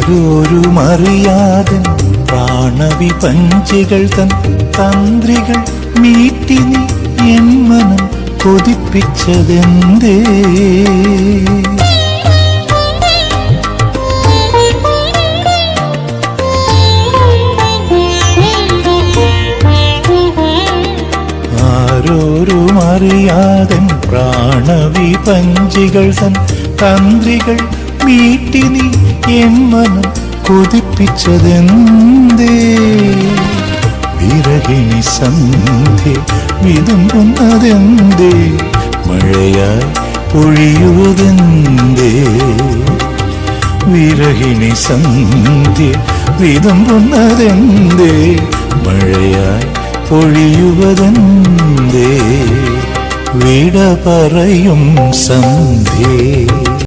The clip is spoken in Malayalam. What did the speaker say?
ആരോരുമറിയാതെ പ്രാണവിപഞ്ചികൾ തൻ തന്ത്രികൾ മീട്ടി നീ എൻ മനം കൊതിപ്പിച്ചതെന്തേ? ആരോരുമറിയാതെ പ്രാണവിപഞ്ചികൾ തൻ തന്ത്രികൾ മീട്ടി നീ എൻ മനം കൊതിപ്പിച്ചതെന്തേ? വിരഹിണി സന്ധ്യ വിതുമ്പുന്നതെന്തേ? മഴയായി പൊഴിയുവതെന്തേ? വിരഹിണി സന്ധ്യ വിതുമ്പുന്നതെന്തേ? മഴയായി പൊഴിയുവതെന്തേ? വിട പറയും സന്ധ്യേ